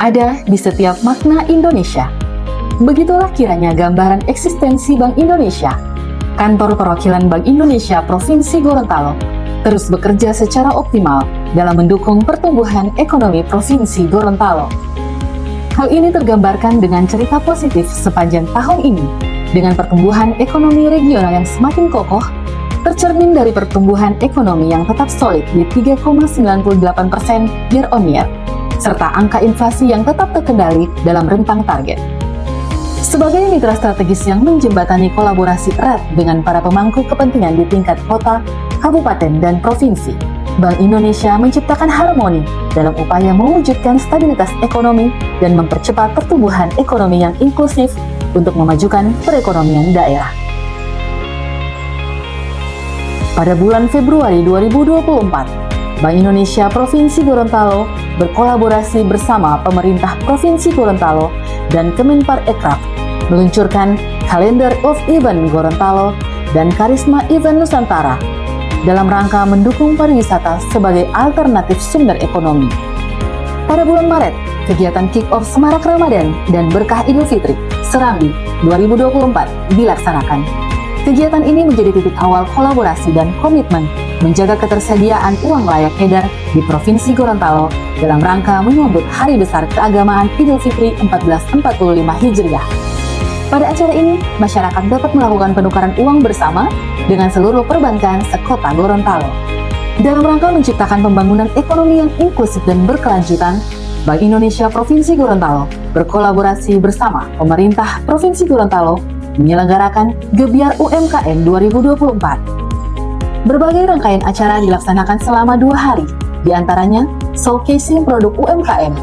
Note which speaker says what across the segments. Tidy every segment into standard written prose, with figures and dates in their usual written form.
Speaker 1: ada di setiap makna Indonesia. Begitulah kiranya gambaran eksistensi Bank Indonesia. Kantor perwakilan Bank Indonesia Provinsi Gorontalo terus bekerja secara optimal dalam mendukung pertumbuhan ekonomi Provinsi Gorontalo. Hal ini tergambarkan dengan cerita positif sepanjang tahun ini, dengan pertumbuhan ekonomi regional yang semakin kokoh, tercermin dari pertumbuhan ekonomi yang tetap solid di 3,98% year on year, serta angka inflasi yang tetap terkendali dalam rentang target. Sebagai mitra strategis yang menjembatani kolaborasi erat dengan para pemangku kepentingan di tingkat kota, kabupaten, dan provinsi, Bank Indonesia menciptakan harmoni dalam upaya mewujudkan stabilitas ekonomi dan mempercepat pertumbuhan ekonomi yang inklusif untuk memajukan perekonomian daerah. Pada bulan Februari 2024, Bank Indonesia Provinsi Gorontalo berkolaborasi bersama pemerintah Provinsi Gorontalo dan Kemenparekraf meluncurkan Calendar of Event Gorontalo dan Karisma Event Nusantara dalam rangka mendukung pariwisata sebagai alternatif sumber ekonomi. Pada bulan Maret, kegiatan kick-off Semarak Ramadan dan Berkah Idul Fitri Serambi 2024 dilaksanakan. Kegiatan ini menjadi titik awal kolaborasi dan komitmen menjaga ketersediaan uang layak edar di Provinsi Gorontalo dalam rangka menyambut Hari Besar Keagamaan Idul Fitri 1445 Hijriah. Pada acara ini, masyarakat dapat melakukan penukaran uang bersama dengan seluruh perbankan sekota Gorontalo. Dalam rangka menciptakan pembangunan ekonomi yang inklusif dan berkelanjutan, Bank Indonesia Provinsi Gorontalo berkolaborasi bersama pemerintah Provinsi Gorontalo menyelenggarakan Gebyar UMKM 2024. Berbagai rangkaian acara dilaksanakan selama 2 hari, diantaranya showcasing produk UMKM,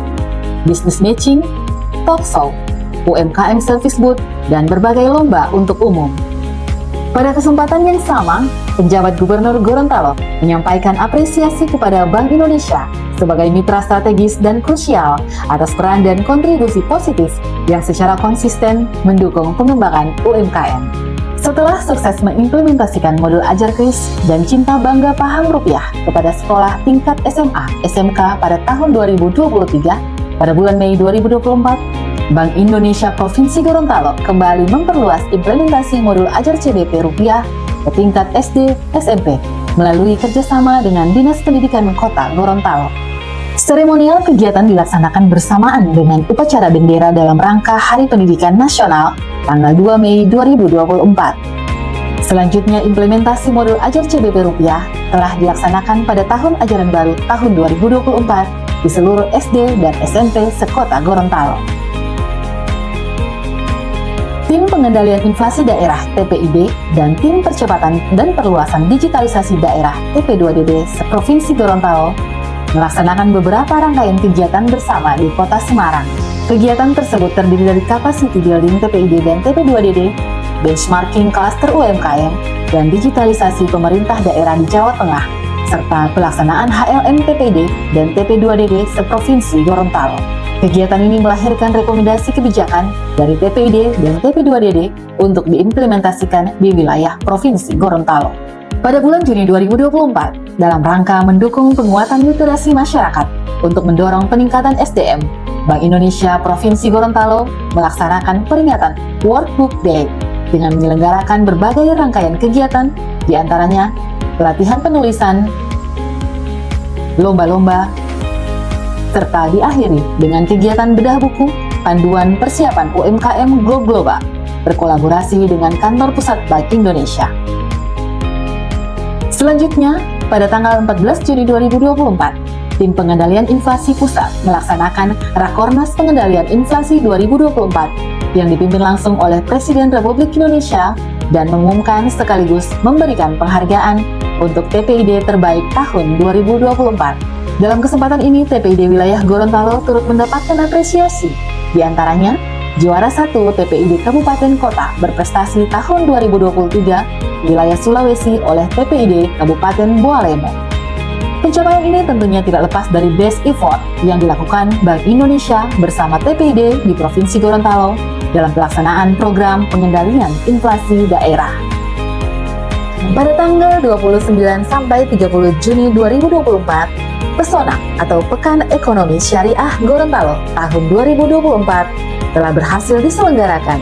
Speaker 1: business matching, talk show, UMKM service booth, dan berbagai lomba untuk umum. Pada kesempatan yang sama, penjabat Gubernur Gorontalo menyampaikan apresiasi kepada Bank Indonesia sebagai mitra strategis dan krusial atas peran dan kontribusi positif yang secara konsisten mendukung pengembangan UMKM. Setelah sukses mengimplementasikan modul Ajar Kris dan Cinta Bangga Paham Rupiah kepada sekolah tingkat SMA, SMK pada tahun 2023, pada bulan Mei 2024, Bank Indonesia Provinsi Gorontalo kembali memperluas implementasi modul Ajar CBP Rupiah ke tingkat SD, SMP melalui kerjasama dengan Dinas Pendidikan Kota Gorontalo. Seremonial kegiatan dilaksanakan bersamaan dengan upacara bendera dalam rangka Hari Pendidikan Nasional tanggal 2 Mei 2024. Selanjutnya, implementasi modul Ajar CBP Rupiah telah dilaksanakan pada tahun ajaran baru tahun 2024 di seluruh SD dan SMP sekota Gorontalo. Tim Pengendalian Inflasi Daerah TPID dan Tim Percepatan dan Perluasan Digitalisasi Daerah TP2DD Provinsi Gorontalo melaksanakan beberapa rangkaian kegiatan bersama di Kota Semarang. Kegiatan tersebut terdiri dari capacity building TPID dan TP2DD, benchmarking klaster UMKM, dan digitalisasi pemerintah daerah di Jawa Tengah, serta pelaksanaan HLM TPID dan TP2DD seprovinsi Gorontalo. Kegiatan ini melahirkan rekomendasi kebijakan dari TPID dan TP2DD untuk diimplementasikan di wilayah Provinsi Gorontalo. Pada bulan Juni 2024, dalam rangka mendukung penguatan literasi masyarakat untuk mendorong peningkatan SDM, Bank Indonesia Provinsi Gorontalo melaksanakan peringatan Workbook Day dengan menyelenggarakan berbagai rangkaian kegiatan, diantaranya pelatihan penulisan, lomba-lomba, serta diakhiri dengan kegiatan bedah buku panduan persiapan UMKM Go Global berkolaborasi dengan Kantor Pusat Bank Indonesia. Selanjutnya, pada tanggal 14 Juni 2024, Tim Pengendalian Inflasi Pusat melaksanakan Rakornas Pengendalian Inflasi 2024 yang dipimpin langsung oleh Presiden Republik Indonesia dan mengumumkan sekaligus memberikan penghargaan untuk TPID terbaik tahun 2024. Dalam kesempatan ini, TPID wilayah Gorontalo turut mendapatkan apresiasi, diantaranya juara 1 TPID Kabupaten Kota berprestasi tahun 2023 wilayah Sulawesi oleh TPID Kabupaten Boalemo. Pencapaian ini tentunya tidak lepas dari best effort yang dilakukan Bank Indonesia bersama TPID di Provinsi Gorontalo dalam pelaksanaan program pengendalian inflasi daerah. Pada tanggal 29 sampai 30 Juni 2024, Pesona atau Pekan Ekonomi Syariah Gorontalo tahun 2024 telah berhasil diselenggarakan.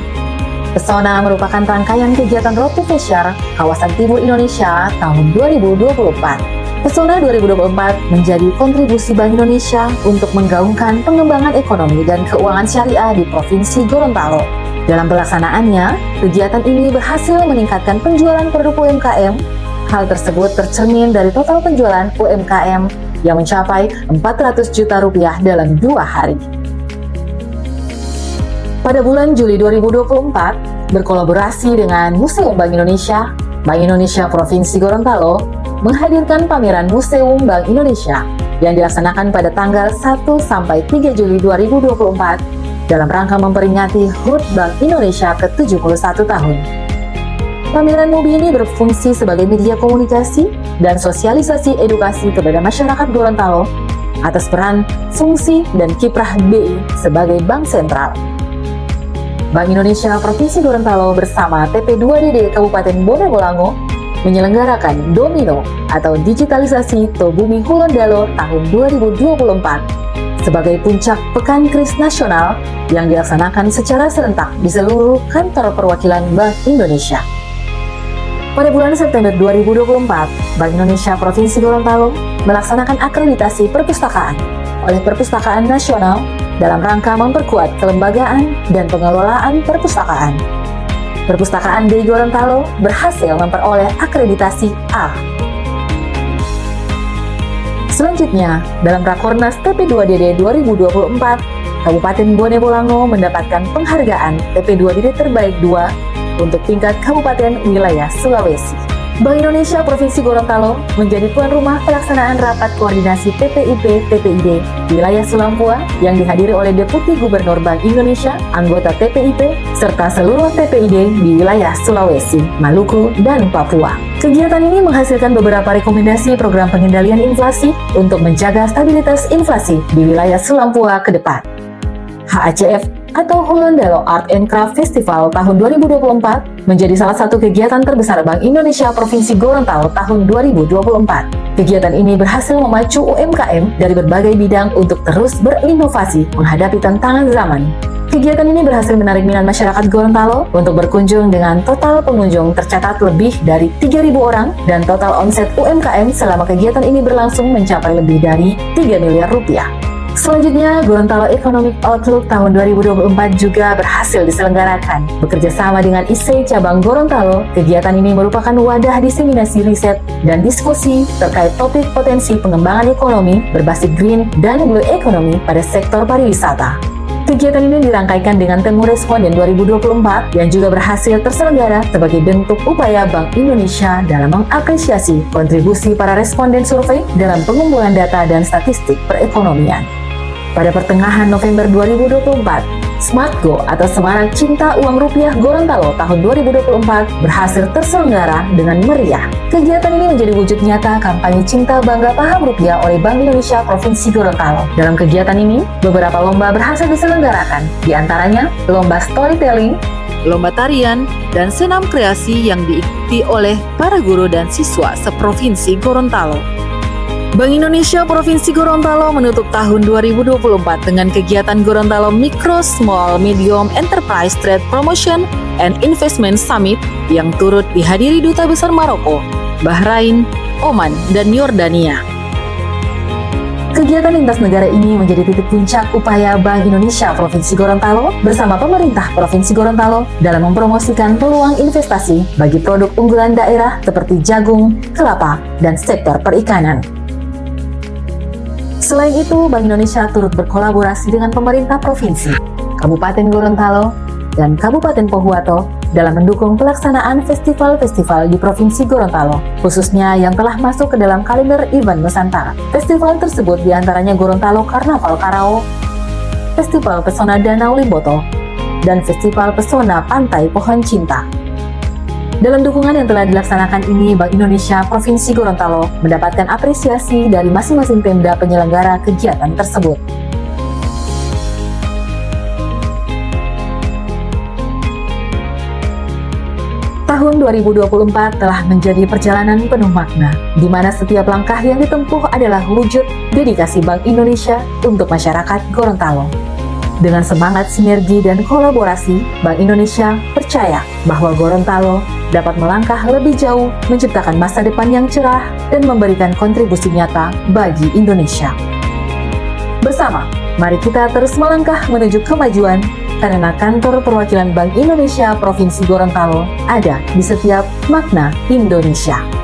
Speaker 1: Pesona merupakan rangkaian kegiatan Road to Fair kawasan Timur Indonesia tahun 2024. Pesona 2024 menjadi kontribusi Bank Indonesia untuk menggaungkan pengembangan ekonomi dan keuangan syariah di Provinsi Gorontalo. Dalam pelaksanaannya, kegiatan ini berhasil meningkatkan penjualan produk UMKM. Hal tersebut tercermin dari total penjualan UMKM yang mencapai 400 juta rupiah dalam 2 hari. Pada bulan Juli 2024, berkolaborasi dengan Museum Bank Indonesia Provinsi Gorontalo menghadirkan pameran Museum Bank Indonesia yang dilaksanakan pada tanggal 1 sampai 3 Juli 2024 dalam rangka memperingati HUT Bank Indonesia ke-71 tahun. Pameran MUBI ini berfungsi sebagai media komunikasi dan sosialisasi edukasi kepada masyarakat Gorontalo atas peran, fungsi, dan kiprah BI sebagai bank sentral. Bank Indonesia Provinsi Gorontalo bersama TP2DD Kabupaten Bone Bolango menyelenggarakan Domino atau Digitalisasi Tobumi Hulondalo tahun 2024 sebagai puncak Pekan Kris Nasional yang dilaksanakan secara serentak di seluruh kantor perwakilan Bank Indonesia. Pada bulan September 2024, Bank Indonesia Provinsi Gorontalo melaksanakan akreditasi perpustakaan oleh Perpustakaan Nasional dalam rangka memperkuat kelembagaan dan pengelolaan perpustakaan. Perpustakaan di Gorontalo berhasil memperoleh akreditasi A. Selanjutnya, dalam Rakornas TP2DD 2024, Kabupaten Bone Bolango mendapatkan penghargaan TP2DD Terbaik 2 untuk tingkat Kabupaten Wilayah Sulawesi. Bank Indonesia Provinsi Gorontalo menjadi tuan rumah pelaksanaan rapat koordinasi TPIP-TPID Wilayah Sulampua yang dihadiri oleh Deputi Gubernur Bank Indonesia, anggota TPIP, serta seluruh TPID di wilayah Sulawesi, Maluku, dan Papua. Kegiatan ini menghasilkan beberapa rekomendasi program pengendalian inflasi untuk menjaga stabilitas inflasi di wilayah Sulampua ke depan. HACF atau Hulondalo Art and Craft Festival tahun 2024 menjadi salah satu kegiatan terbesar Bank Indonesia Provinsi Gorontalo tahun 2024. Kegiatan ini berhasil memacu UMKM dari berbagai bidang untuk terus berinovasi menghadapi tantangan zaman. Kegiatan ini berhasil menarik minat masyarakat Gorontalo untuk berkunjung dengan total pengunjung tercatat lebih dari 3.000 orang dan total omset UMKM selama kegiatan ini berlangsung mencapai lebih dari 3 miliar rupiah. Selanjutnya, Gorontalo Economic Outlook tahun 2024 juga berhasil diselenggarakan. Bekerja sama dengan ISEI Cabang Gorontalo, kegiatan ini merupakan wadah diseminasi riset dan diskusi terkait topik potensi pengembangan ekonomi berbasis green dan blue economy pada sektor pariwisata. Kegiatan ini dirangkaikan dengan tema Responden 2024 yang juga berhasil terselenggara sebagai bentuk upaya Bank Indonesia dalam mengapresiasi kontribusi para responden survei dalam pengumpulan data dan statistik perekonomian. Pada pertengahan November 2024, SmartGo atau Semarak Cinta Uang Rupiah Gorontalo tahun 2024 berhasil terselenggara dengan meriah. Kegiatan ini menjadi wujud nyata kampanye Cinta Bangga Paham Rupiah oleh Bank Indonesia Provinsi Gorontalo. Dalam kegiatan ini, beberapa lomba berhasil diselenggarakan, di antaranya lomba storytelling, lomba tarian, dan senam kreasi yang diikuti oleh para guru dan siswa seprovinsi Gorontalo. Bank Indonesia Provinsi Gorontalo menutup tahun 2024 dengan kegiatan Gorontalo Micro, Small, Medium Enterprise Trade Promotion and Investment Summit yang turut dihadiri Duta Besar Maroko, Bahrain, Oman, dan Yordania. Kegiatan lintas negara ini menjadi titik puncak upaya Bank Indonesia Provinsi Gorontalo bersama pemerintah Provinsi Gorontalo dalam mempromosikan peluang investasi bagi produk unggulan daerah seperti jagung, kelapa, dan sektor perikanan. Selain itu, Bank Indonesia turut berkolaborasi dengan pemerintah provinsi, Kabupaten Gorontalo, dan Kabupaten Pohuwato dalam mendukung pelaksanaan festival-festival di Provinsi Gorontalo, khususnya yang telah masuk ke dalam kalender event Nusantara. Festival tersebut diantaranya Gorontalo Karnaval Karao, Festival Pesona Danau Limboto, dan Festival Pesona Pantai Pohon Cinta. Dalam dukungan yang telah dilaksanakan ini, Bank Indonesia Provinsi Gorontalo mendapatkan apresiasi dari masing-masing Pemda penyelenggara kegiatan tersebut. Tahun tahun 2024 telah menjadi perjalanan penuh makna, di mana setiap langkah yang ditempuh adalah wujud dedikasi Bank Indonesia untuk masyarakat Gorontalo. Dengan semangat sinergi dan kolaborasi, Bank Indonesia percaya bahwa Gorontalo dapat melangkah lebih jauh, menciptakan masa depan yang cerah, dan memberikan kontribusi nyata bagi Indonesia. Bersama, mari kita terus melangkah menuju kemajuan, karena kantor perwakilan Bank Indonesia Provinsi Gorontalo ada di setiap makna Indonesia.